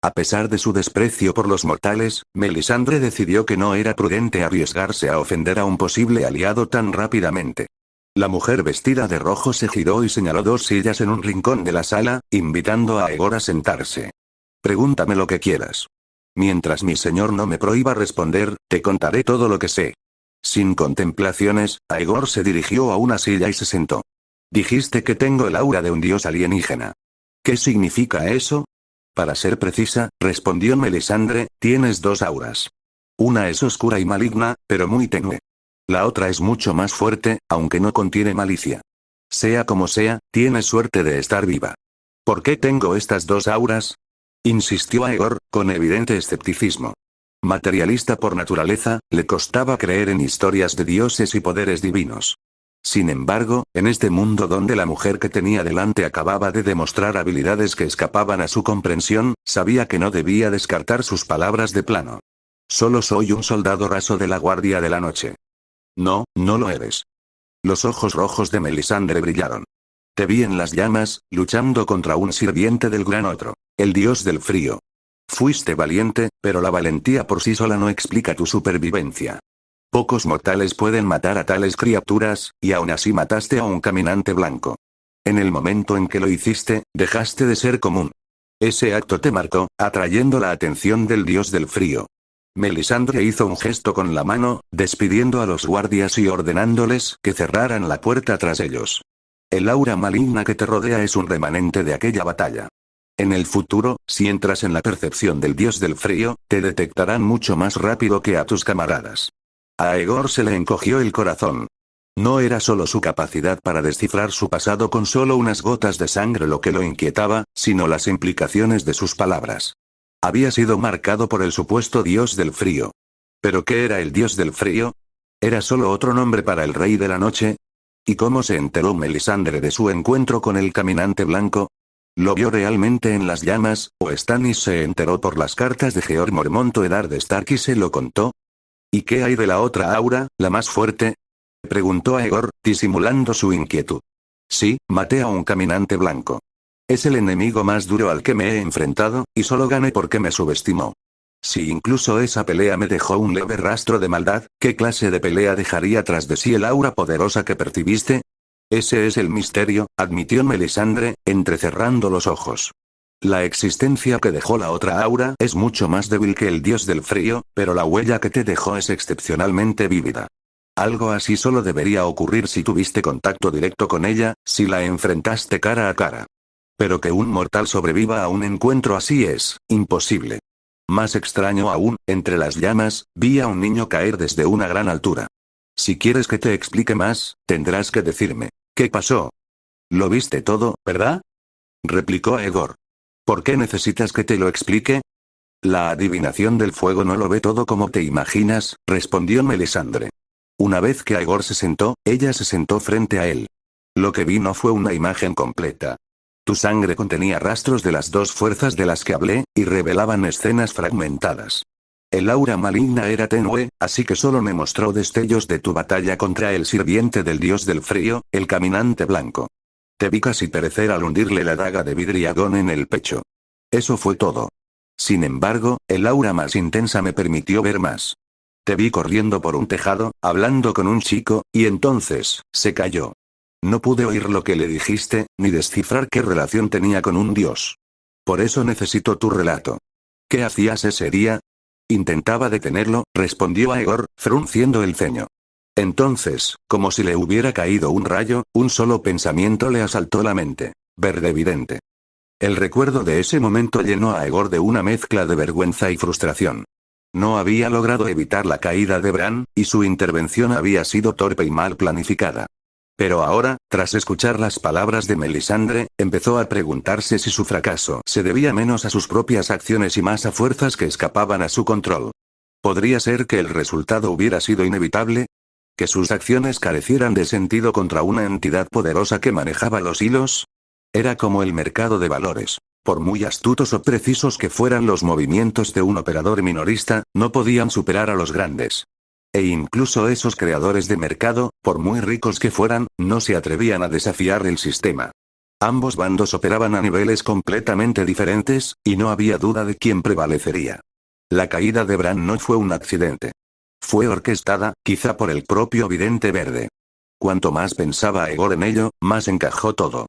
A pesar de su desprecio por los mortales, Melisandre decidió que no era prudente arriesgarse a ofender a un posible aliado tan rápidamente. La mujer vestida de rojo se giró y señaló dos sillas en un rincón de la sala, invitando a Aegor a sentarse. Pregúntame lo que quieras. Mientras mi señor no me prohíba responder, te contaré todo lo que sé. Sin contemplaciones, Aegor se dirigió a una silla y se sentó. Dijiste que tengo el aura de un dios alienígena. ¿Qué significa eso? Para ser precisa, respondió Melisandre, tienes dos auras. Una es oscura y maligna, pero muy tenue. La otra es mucho más fuerte, aunque no contiene malicia. Sea como sea, tienes suerte de estar viva. ¿Por qué tengo estas dos auras? Insistió Aegor, con evidente escepticismo. Materialista por naturaleza, le costaba creer en historias de dioses y poderes divinos. Sin embargo, en este mundo donde la mujer que tenía delante acababa de demostrar habilidades que escapaban a su comprensión, sabía que no debía descartar sus palabras de plano. Solo soy un soldado raso de la Guardia de la Noche. No, no lo eres. Los ojos rojos de Melisandre brillaron. Te vi en las llamas, luchando contra un sirviente del Gran Otro, el dios del frío. Fuiste valiente, pero la valentía por sí sola no explica tu supervivencia. Pocos mortales pueden matar a tales criaturas, y aún así mataste a un caminante blanco. En el momento en que lo hiciste, dejaste de ser común. Ese acto te marcó, atrayendo la atención del dios del frío. Melisandre hizo un gesto con la mano, despidiendo a los guardias y ordenándoles que cerraran la puerta tras ellos. El aura maligna que te rodea es un remanente de aquella batalla. En el futuro, si entras en la percepción del dios del frío, te detectarán mucho más rápido que a tus camaradas. A Aegor se le encogió el corazón. No era solo su capacidad para descifrar su pasado con solo unas gotas de sangre lo que lo inquietaba, sino las implicaciones de sus palabras. Había sido marcado por el supuesto dios del frío. ¿Pero qué era el dios del frío? ¿Era solo otro nombre para el rey de la noche? ¿Y cómo se enteró Melisandre de su encuentro con el caminante blanco? ¿Lo vio realmente en las llamas, o Stannis se enteró por las cartas de Jeor Mormont o Eddard Stark y se lo contó? ¿Y qué hay de la otra aura, la más fuerte? Preguntó Aegor, disimulando su inquietud. Sí, maté a un caminante blanco. Es el enemigo más duro al que me he enfrentado, y solo gané porque me subestimó. Si incluso esa pelea me dejó un leve rastro de maldad, ¿qué clase de pelea dejaría tras de sí el aura poderosa que percibiste? Ese es el misterio, admitió Melisandre, entrecerrando los ojos. La existencia que dejó la otra aura es mucho más débil que el dios del frío, pero la huella que te dejó es excepcionalmente vívida. Algo así solo debería ocurrir si tuviste contacto directo con ella, si la enfrentaste cara a cara. Pero que un mortal sobreviva a un encuentro así es imposible. Más extraño aún, entre las llamas, vi a un niño caer desde una gran altura. Si quieres que te explique más, tendrás que decirme. ¿Qué pasó? Lo viste todo, ¿verdad? Replicó Aegor. ¿Por qué necesitas que te lo explique? La adivinación del fuego no lo ve todo como te imaginas, respondió Melisandre. Una vez que Aegor se sentó, ella se sentó frente a él. Lo que vi no fue una imagen completa. Tu sangre contenía rastros de las dos fuerzas de las que hablé, y revelaban escenas fragmentadas. El aura maligna era tenue, así que solo me mostró destellos de tu batalla contra el sirviente del dios del frío, el caminante blanco. Te vi casi perecer al hundirle la daga de vidriagón en el pecho. Eso fue todo. Sin embargo, el aura más intensa me permitió ver más. Te vi corriendo por un tejado, hablando con un chico, y entonces, se cayó. No pude oír lo que le dijiste, ni descifrar qué relación tenía con un dios. Por eso necesito tu relato. ¿Qué hacías ese día? Intentaba detenerlo, respondió Aegor, frunciendo el ceño. Entonces, como si le hubiera caído un rayo, un solo pensamiento le asaltó la mente. Verde evidente. El recuerdo de ese momento llenó a Aegor de una mezcla de vergüenza y frustración. No había logrado evitar la caída de Bran, y su intervención había sido torpe y mal planificada. Pero ahora, tras escuchar las palabras de Melisandre, empezó a preguntarse si su fracaso se debía menos a sus propias acciones y más a fuerzas que escapaban a su control. ¿Podría ser que el resultado hubiera sido inevitable? ¿Que sus acciones carecieran de sentido contra una entidad poderosa que manejaba los hilos? Era como el mercado de valores. Por muy astutos o precisos que fueran los movimientos de un operador minorista, no podían superar a los grandes. E incluso esos creadores de mercado, por muy ricos que fueran, no se atrevían a desafiar el sistema. Ambos bandos operaban a niveles completamente diferentes, y no había duda de quién prevalecería. La caída de Bran no fue un accidente. Fue orquestada, quizá por el propio Vidente Verde. Cuanto más pensaba Aegor en ello, más encajó todo.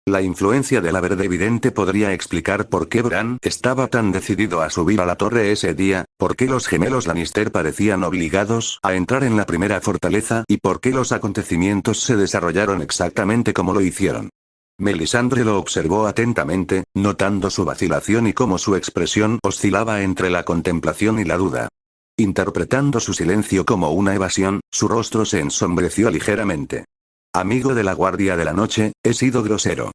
La influencia de la Verde Vidente podría explicar por qué Bran estaba tan decidido a subir a la torre ese día, por qué los gemelos Lannister parecían obligados a entrar en la primera fortaleza y por qué los acontecimientos se desarrollaron exactamente como lo hicieron. Melisandre lo observó atentamente, notando su vacilación y cómo su expresión oscilaba entre la contemplación y la duda. Interpretando su silencio como una evasión, su rostro se ensombreció ligeramente. Amigo de la Guardia de la Noche, he sido grosero.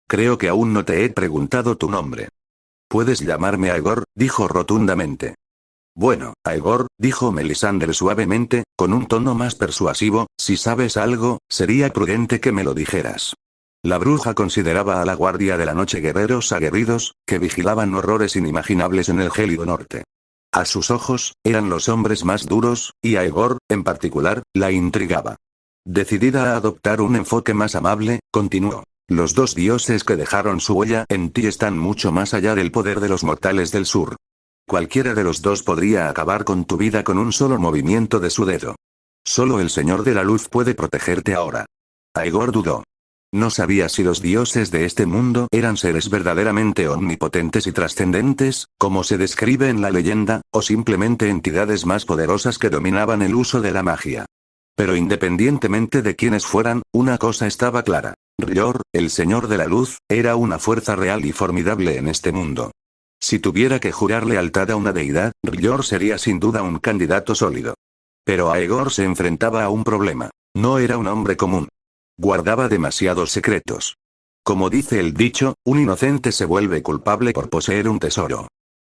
Creo que aún no te he preguntado tu nombre. Puedes llamarme Aegor, dijo rotundamente. Bueno, Aegor, dijo Melisandre suavemente, con un tono más persuasivo, si sabes algo, sería prudente que me lo dijeras. La bruja consideraba a la Guardia de la Noche guerreros aguerridos, que vigilaban horrores inimaginables en el gélido norte. A sus ojos, eran los hombres más duros, y Aegor, en particular, la intrigaba. Decidida a adoptar un enfoque más amable, continuó. Los dos dioses que dejaron su huella en ti están mucho más allá del poder de los mortales del sur. Cualquiera de los dos podría acabar con tu vida con un solo movimiento de su dedo. Solo el Señor de la Luz puede protegerte ahora. Aegor dudó. No sabía si los dioses de este mundo eran seres verdaderamente omnipotentes y trascendentes, como se describe en la leyenda, o simplemente entidades más poderosas que dominaban el uso de la magia. Pero independientemente de quiénes fueran, una cosa estaba clara. R'hllor, el Señor de la Luz, era una fuerza real y formidable en este mundo. Si tuviera que jurar lealtad a una deidad, R'hllor sería sin duda un candidato sólido. Pero Aegor se enfrentaba a un problema. No era un hombre común. Guardaba demasiados secretos. Como dice el dicho, un inocente se vuelve culpable por poseer un tesoro.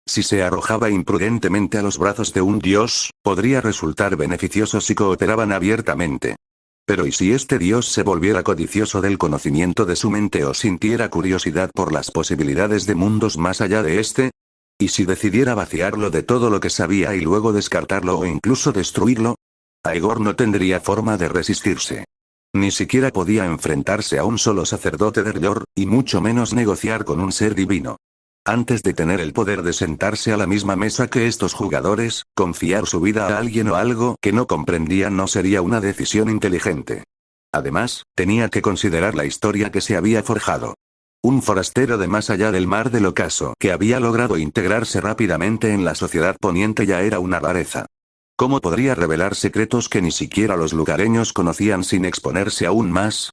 Si se arrojaba imprudentemente a los brazos de un dios, podría resultar beneficioso si cooperaban abiertamente. Pero ¿y si este dios se volviera codicioso del conocimiento de su mente o sintiera curiosidad por las posibilidades de mundos más allá de este? ¿Y si decidiera vaciarlo de todo lo que sabía y luego descartarlo o incluso destruirlo? Aegor no tendría forma de resistirse. Ni siquiera podía enfrentarse a un solo sacerdote de R'hllor, y mucho menos negociar con un ser divino. Antes de tener el poder de sentarse a la misma mesa que estos jugadores, confiar su vida a alguien o algo que no comprendía no sería una decisión inteligente. Además, tenía que considerar la historia que se había forjado. Un forastero de más allá del mar del ocaso que había logrado integrarse rápidamente en la sociedad poniente ya era una rareza. ¿Cómo podría revelar secretos que ni siquiera los lugareños conocían sin exponerse aún más?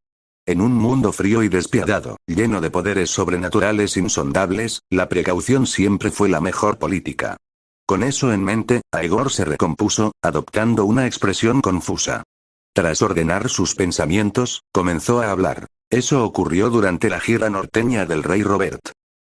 En un mundo frío y despiadado, lleno de poderes sobrenaturales insondables, la precaución siempre fue la mejor política. Con eso en mente, Aegor se recompuso, adoptando una expresión confusa. Tras ordenar sus pensamientos, comenzó a hablar. Eso ocurrió durante la gira norteña del rey Robert.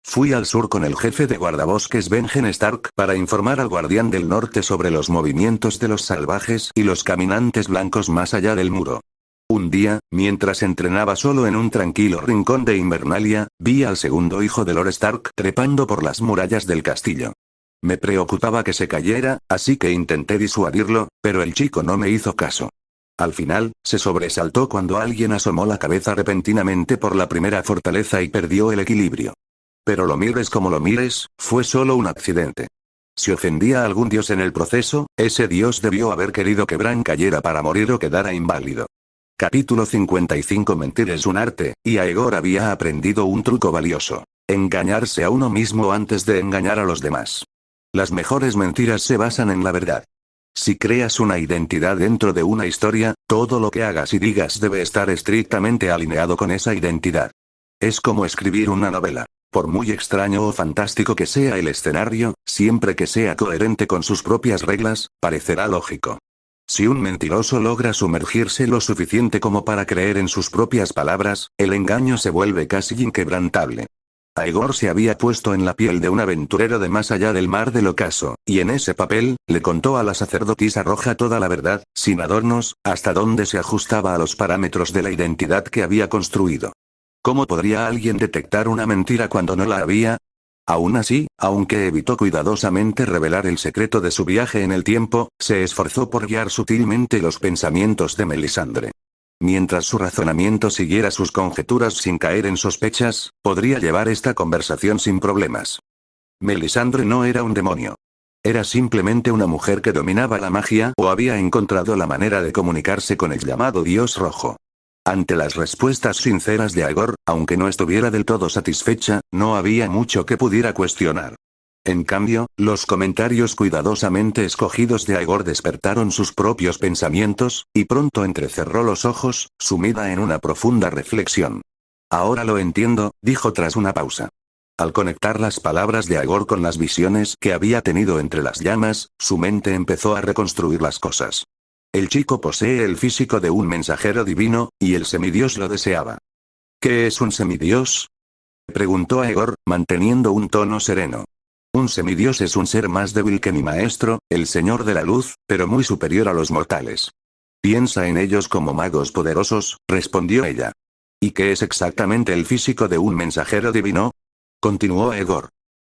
Fui al sur con el jefe de guardabosques Benjen Stark para informar al guardián del norte sobre los movimientos de los salvajes y los caminantes blancos más allá del muro. Un día, mientras entrenaba solo en un tranquilo rincón de Invernalia, vi al segundo hijo de Lord Stark trepando por las murallas del castillo. Me preocupaba que se cayera, así que intenté disuadirlo, pero el chico no me hizo caso. Al final, se sobresaltó cuando alguien asomó la cabeza repentinamente por la primera fortaleza y perdió el equilibrio. Pero lo mires como lo mires, fue solo un accidente. Si ofendía a algún dios en el proceso, ese dios debió haber querido que Bran cayera para morir o quedara inválido. Capítulo 55. Mentir es un arte, y Aegor había aprendido un truco valioso. Engañarse a uno mismo antes de engañar a los demás. Las mejores mentiras se basan en la verdad. Si creas una identidad dentro de una historia, todo lo que hagas y digas debe estar estrictamente alineado con esa identidad. Es como escribir una novela. Por muy extraño o fantástico que sea el escenario, siempre que sea coherente con sus propias reglas, parecerá lógico. Si un mentiroso logra sumergirse lo suficiente como para creer en sus propias palabras, el engaño se vuelve casi inquebrantable. Aegor se había puesto en la piel de un aventurero de más allá del mar del ocaso, y en ese papel, le contó a la sacerdotisa roja toda la verdad, sin adornos, hasta donde se ajustaba a los parámetros de la identidad que había construido. ¿Cómo podría alguien detectar una mentira cuando no la había? Aún así, aunque evitó cuidadosamente revelar el secreto de su viaje en el tiempo, se esforzó por guiar sutilmente los pensamientos de Melisandre. Mientras su razonamiento siguiera sus conjeturas sin caer en sospechas, podría llevar esta conversación sin problemas. Melisandre no era un demonio. Era simplemente una mujer que dominaba la magia o había encontrado la manera de comunicarse con el llamado Dios Rojo. Ante las respuestas sinceras de Aegor, aunque no estuviera del todo satisfecha, no había mucho que pudiera cuestionar. En cambio, los comentarios cuidadosamente escogidos de Aegor despertaron sus propios pensamientos, y pronto entrecerró los ojos, sumida en una profunda reflexión. Ahora lo entiendo, dijo tras una pausa. Al conectar las palabras de Aegor con las visiones que había tenido entre las llamas, su mente empezó a reconstruir las cosas. El chico posee el físico de un mensajero divino, y el semidios lo deseaba. ¿Qué es un semidios?, preguntó Aegor, manteniendo un tono sereno. Un semidios es un ser más débil que mi maestro, el Señor de la Luz, pero muy superior a los mortales. Piensa en ellos como magos poderosos, respondió ella. ¿Y qué es exactamente el físico de un mensajero divino?, continuó Aegor.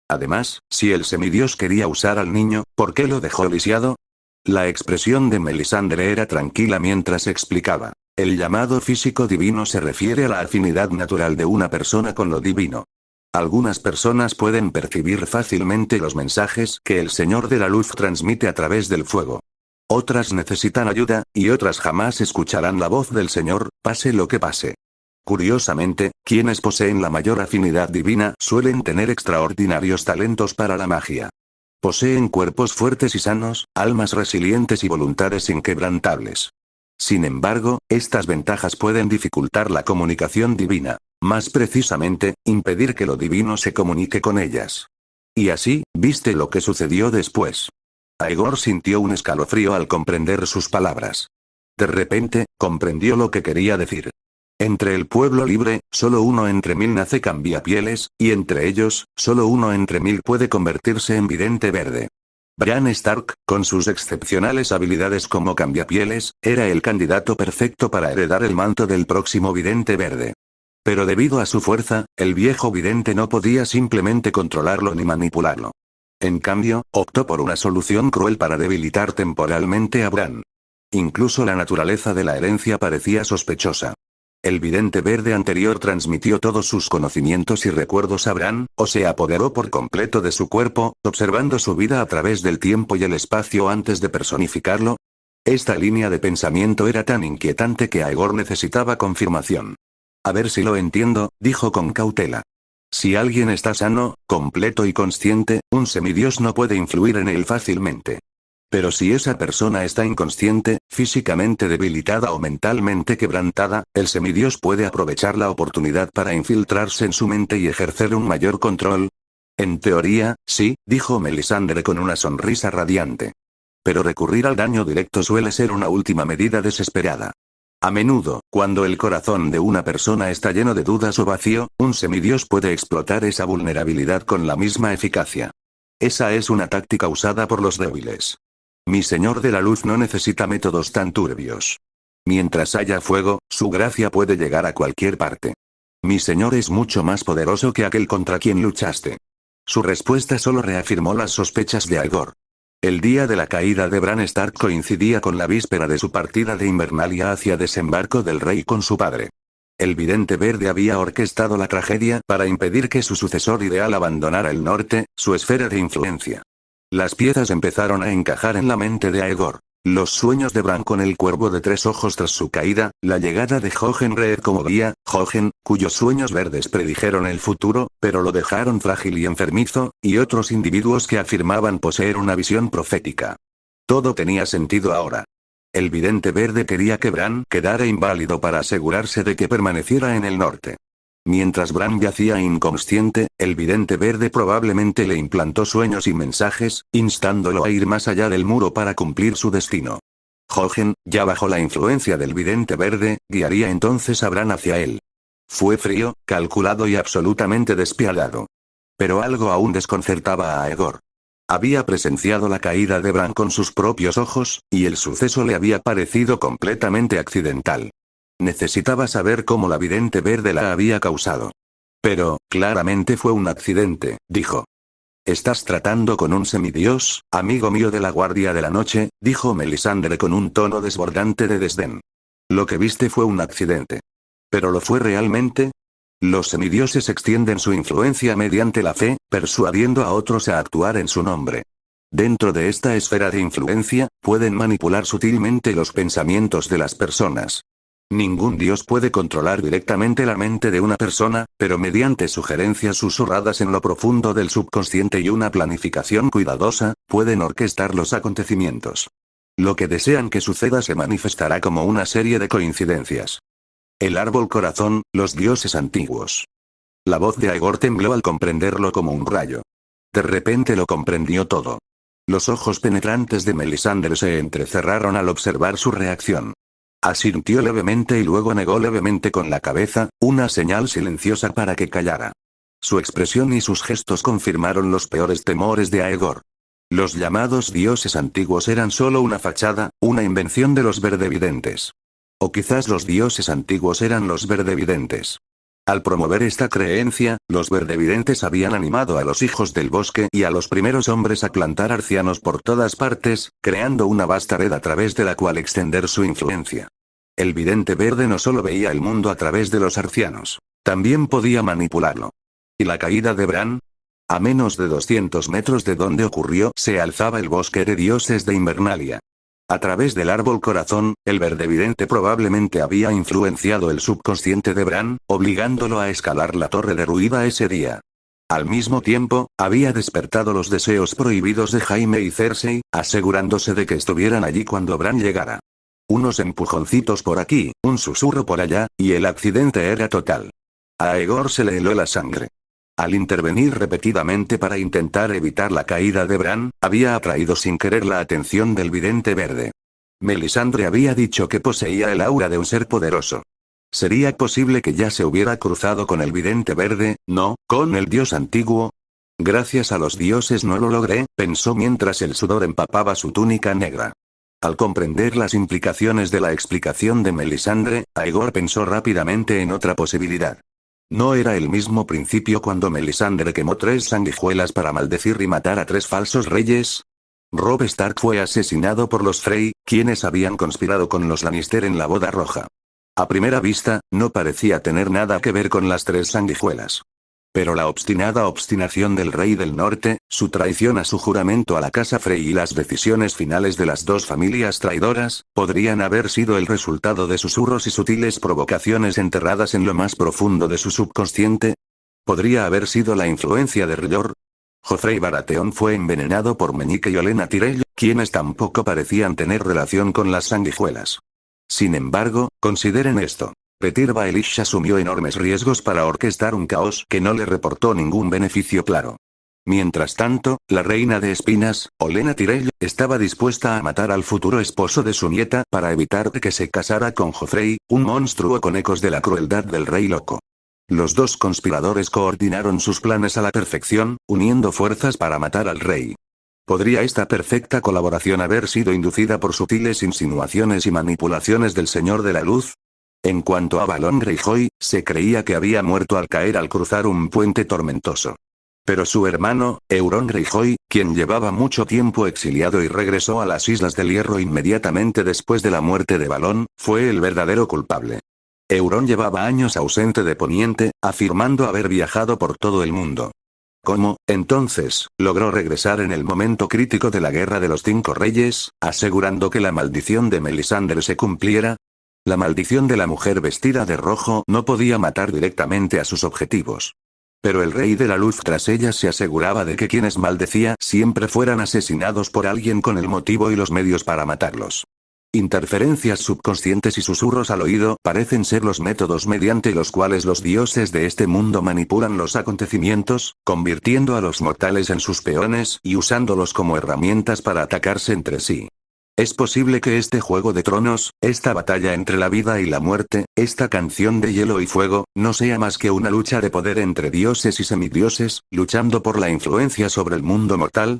Además, si el semidios quería usar al niño, ¿por qué lo dejó lisiado? La expresión de Melisandre era tranquila mientras explicaba. El llamado físico divino se refiere a la afinidad natural de una persona con lo divino. Algunas personas pueden percibir fácilmente los mensajes que el Señor de la Luz transmite a través del fuego. Otras necesitan ayuda, y otras jamás escucharán la voz del Señor, pase lo que pase. Curiosamente, quienes poseen la mayor afinidad divina suelen tener extraordinarios talentos para la magia. Poseen cuerpos fuertes y sanos, almas resilientes y voluntades inquebrantables. Sin embargo, estas ventajas pueden dificultar la comunicación divina. Más precisamente, impedir que lo divino se comunique con ellas. Y así, ¿viste lo que sucedió después? Aegor sintió un escalofrío al comprender sus palabras. De repente, comprendió lo que quería decir. Entre el pueblo libre, solo uno entre 1000 nace cambiapieles, y entre ellos, solo uno entre 1000 puede convertirse en vidente verde. Bran Stark, con sus excepcionales habilidades como cambiapieles, era el candidato perfecto para heredar el manto del próximo vidente verde. Pero debido a su fuerza, el viejo vidente no podía simplemente controlarlo ni manipularlo. En cambio, optó por una solución cruel para debilitar temporalmente a Bran. Incluso la naturaleza de la herencia parecía sospechosa. El vidente verde anterior transmitió todos sus conocimientos y recuerdos a Bran, o se apoderó por completo de su cuerpo, observando su vida a través del tiempo y el espacio antes de personificarlo. Esta línea de pensamiento era tan inquietante que Aegor necesitaba confirmación. A ver si lo entiendo, dijo con cautela. Si alguien está sano, completo y consciente, un semidios no puede influir en él fácilmente. Pero si esa persona está inconsciente, físicamente debilitada o mentalmente quebrantada, el semidios puede aprovechar la oportunidad para infiltrarse en su mente y ejercer un mayor control. En teoría, sí, dijo Melisandre con una sonrisa radiante. Pero recurrir al daño directo suele ser una última medida desesperada. A menudo, cuando el corazón de una persona está lleno de dudas o vacío, un semidios puede explotar esa vulnerabilidad con la misma eficacia. Esa es una táctica usada por los débiles. Mi Señor de la Luz no necesita métodos tan turbios. Mientras haya fuego, su gracia puede llegar a cualquier parte. Mi Señor es mucho más poderoso que aquel contra quien luchaste. Su respuesta solo reafirmó las sospechas de Aegor. El día de la caída de Bran Stark coincidía con la víspera de su partida de Invernalia hacia desembarco del rey con su padre. El Vidente Verde había orquestado la tragedia para impedir que su sucesor ideal abandonara el norte, su esfera de influencia. Las piezas empezaron a encajar en la mente de Aegor. Los sueños de Bran con el cuervo de 3 ojos tras su caída, la llegada de Hohenreed como guía, Hohen, cuyos sueños verdes predijeron el futuro, pero lo dejaron frágil y enfermizo, y otros individuos que afirmaban poseer una visión profética. Todo tenía sentido ahora. El Vidente Verde quería que Bran quedara inválido para asegurarse de que permaneciera en el norte. Mientras Bran yacía inconsciente, el Vidente Verde probablemente le implantó sueños y mensajes, instándolo a ir más allá del muro para cumplir su destino. Hohen, ya bajo la influencia del Vidente Verde, guiaría entonces a Bran hacia él. Fue frío, calculado y absolutamente despiadado. Pero algo aún desconcertaba a Aegor. Había presenciado la caída de Bran con sus propios ojos, y el suceso le había parecido completamente accidental. Necesitaba saber cómo la Vidente Verde la había causado. Pero, claramente fue un accidente, dijo. «Estás tratando con un semidios, amigo mío de la Guardia de la Noche», dijo Melisandre con un tono desbordante de desdén. «Lo que viste fue un accidente. ¿Pero lo fue realmente?» Los semidioses extienden su influencia mediante la fe, persuadiendo a otros a actuar en su nombre. Dentro de esta esfera de influencia, pueden manipular sutilmente los pensamientos de las personas. Ningún dios puede controlar directamente la mente de una persona, pero mediante sugerencias susurradas en lo profundo del subconsciente y una planificación cuidadosa, pueden orquestar los acontecimientos. Lo que desean que suceda se manifestará como una serie de coincidencias. El árbol corazón, los dioses antiguos. La voz de Aegor tembló al comprenderlo como un rayo. De repente lo comprendió todo. Los ojos penetrantes de Melisandre se entrecerraron al observar su reacción. Asintió levemente y luego negó levemente con la cabeza, una señal silenciosa para que callara. Su expresión y sus gestos confirmaron los peores temores de Aegor. Los llamados dioses antiguos eran solo una fachada, una invención de los verdevidentes. O quizás los dioses antiguos eran los verdevidentes. Al promover esta creencia, los verdevidentes habían animado a los hijos del bosque y a los primeros hombres a plantar arcianos por todas partes, creando una vasta red a través de la cual extender su influencia. El Vidente Verde no solo veía el mundo a través de los arcianos, también podía manipularlo. ¿Y la caída de Bran? A menos de 200 metros de donde ocurrió se alzaba el bosque de dioses de Invernalia. A través del árbol corazón, el verdevidente probablemente había influenciado el subconsciente de Bran, obligándolo a escalar la torre derruida ese día. Al mismo tiempo, había despertado los deseos prohibidos de Jaime y Cersei, asegurándose de que estuvieran allí cuando Bran llegara. Unos empujoncitos por aquí, un susurro por allá, y el accidente era total. A Aegor se le heló la sangre. Al intervenir repetidamente para intentar evitar la caída de Bran, había atraído sin querer la atención del Vidente Verde. Melisandre había dicho que poseía el aura de un ser poderoso. ¿Sería posible que ya se hubiera cruzado con el Vidente Verde, no, con el dios antiguo? Gracias a los dioses no lo logré, pensó mientras el sudor empapaba su túnica negra. Al comprender las implicaciones de la explicación de Melisandre, Aegor pensó rápidamente en otra posibilidad. ¿No era el mismo principio cuando Melisandre quemó 3 sanguijuelas para maldecir y matar a 3 falsos reyes? Robb Stark fue asesinado por los Frey, quienes habían conspirado con los Lannister en la boda roja. A primera vista, no parecía tener nada que ver con las 3 sanguijuelas. Pero la obstinada obstinación del rey del norte, su traición a su juramento a la casa Frey y las decisiones finales de las 2 familias traidoras, podrían haber sido el resultado de susurros y sutiles provocaciones enterradas en lo más profundo de su subconsciente. ¿Podría haber sido la influencia de R'hllor? Joffrey Baratheon fue envenenado por Meñique y Olenna Tyrell, quienes tampoco parecían tener relación con las sanguijuelas. Sin embargo, consideren esto. Petyr Baelish asumió enormes riesgos para orquestar un caos que no le reportó ningún beneficio claro. Mientras tanto, la reina de espinas, Olenna Tyrell, estaba dispuesta a matar al futuro esposo de su nieta para evitar que se casara con Joffrey, un monstruo con ecos de la crueldad del rey loco. Los dos conspiradores coordinaron sus planes a la perfección, uniendo fuerzas para matar al rey. ¿Podría esta perfecta colaboración haber sido inducida por sutiles insinuaciones y manipulaciones del Señor de la Luz? En cuanto a Balon Greyjoy, se creía que había muerto al caer al cruzar un puente tormentoso. Pero su hermano, Euron Greyjoy, quien llevaba mucho tiempo exiliado y regresó a las Islas del Hierro inmediatamente después de la muerte de Balon, fue el verdadero culpable. Euron llevaba años ausente de Poniente, afirmando haber viajado por todo el mundo. ¿Cómo, entonces, logró regresar en el momento crítico de la Guerra de los Cinco Reyes, asegurando que la maldición de Melisandre se cumpliera? La maldición de la mujer vestida de rojo no podía matar directamente a sus objetivos. Pero el Rey de la Luz tras ella se aseguraba de que quienes maldecía siempre fueran asesinados por alguien con el motivo y los medios para matarlos. Interferencias subconscientes y susurros al oído parecen ser los métodos mediante los cuales los dioses de este mundo manipulan los acontecimientos, convirtiendo a los mortales en sus peones y usándolos como herramientas para atacarse entre sí. Es posible que este Juego de Tronos, esta batalla entre la vida y la muerte, esta canción de hielo y fuego, no sea más que una lucha de poder entre dioses y semidioses, luchando por la influencia sobre el mundo mortal.